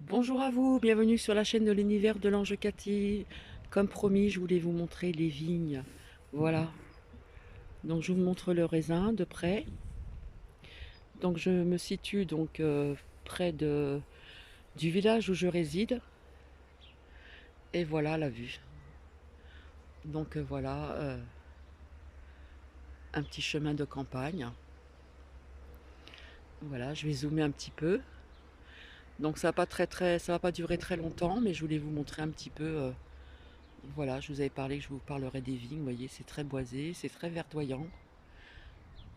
Bonjour à vous, bienvenue sur la chaîne de l'univers de l'ange Cathy. Comme promis, je voulais vous montrer les vignes. Voilà, donc je vous montre le raisin de près. Donc je me situe près du village où je réside. Et voilà la vue. Voilà, un petit chemin de campagne. Voilà, je vais zoomer un petit peu. Donc ça va pas durer très longtemps, mais je voulais vous montrer un petit peu. Voilà, je vous avais parlé que je vous parlerai des vignes. Vous voyez, c'est très boisé, c'est très verdoyant.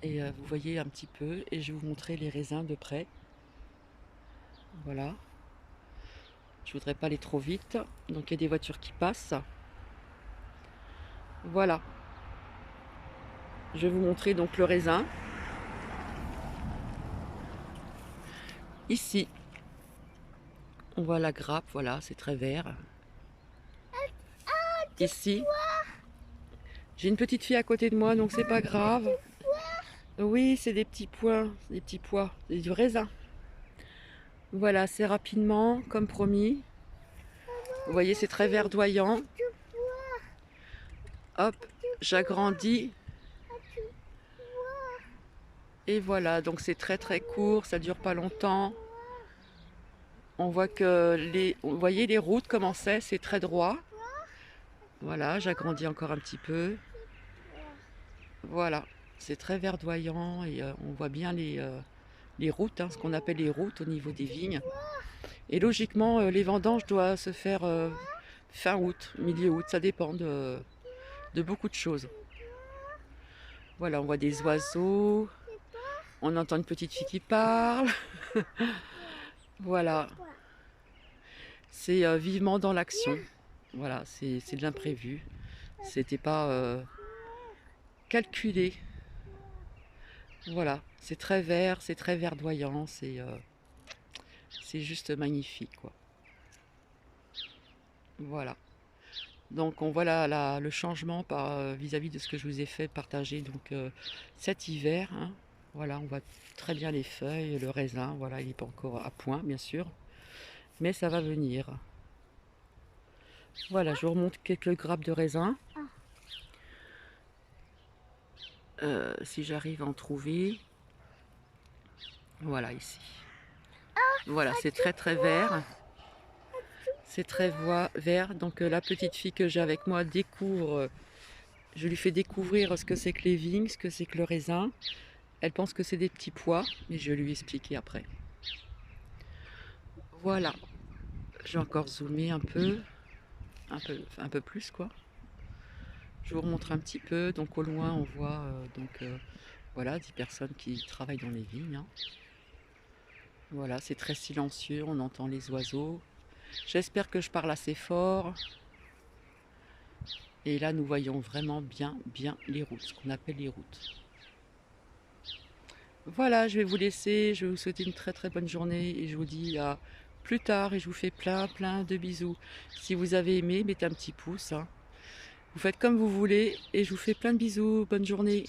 Et vous voyez un petit peu, et je vais vous montrer les raisins de près. Voilà, je voudrais pas aller trop vite, donc il y a des voitures qui passent. Voilà, je vais vous montrer donc le raisin. Ici, on voit la grappe, voilà, c'est très vert. Ici, j'ai une petite fille à côté de moi, donc c'est pas grave. Oui, c'est des petits pois, c'est du raisin. Voilà, c'est rapidement, comme promis. Vous voyez, c'est très verdoyant. Hop, j'agrandis. Et voilà, donc c'est très très court, ça dure pas longtemps. On voit que vous voyez les routes comment c'est très droit. Voilà, j'agrandis encore un petit peu. Voilà, c'est très verdoyant et on voit bien les routes, hein, ce qu'on appelle les routes au niveau des vignes. Et logiquement, les vendanges doivent se faire fin août, milieu août, ça dépend de beaucoup de choses. Voilà, on voit des oiseaux, on entend une petite fille qui parle. Voilà, c'est vivement dans l'action. Voilà, c'est de l'imprévu. C'était pas calculé. Voilà, c'est très vert, c'est très verdoyant, c'est juste magnifique, quoi. Voilà. Donc on voit le changement vis-à-vis de ce que je vous ai fait partager cet hiver, hein. Voilà, on voit très bien les feuilles, le raisin. Voilà, il n'est pas encore à point, bien sûr, mais ça va venir. Voilà, je vous remonte quelques grappes de raisin. Si j'arrive à en trouver. Voilà, ici. Voilà, c'est très très vert. C'est très vert. Donc la petite fille que j'ai avec moi découvre, je lui fais découvrir ce que c'est que les vignes, ce que c'est que le raisin. Elle pense que c'est des petits pois, mais je vais lui expliquer après. Voilà, je vais encore zoomer un peu plus quoi. Je vous remontre un petit peu. Donc au loin, on voit voilà, 10 personnes qui travaillent dans les vignes, hein. Voilà, c'est très silencieux, on entend les oiseaux. J'espère que je parle assez fort. Et là, nous voyons vraiment bien les routes, ce qu'on appelle les routes. Voilà, je vais vous laisser. Je vais vous souhaiter une très très bonne journée et je vous dis à plus tard et je vous fais plein de bisous. Si vous avez aimé, mettez un petit pouce, hein. Vous faites comme vous voulez et je vous fais plein de bisous. Bonne journée.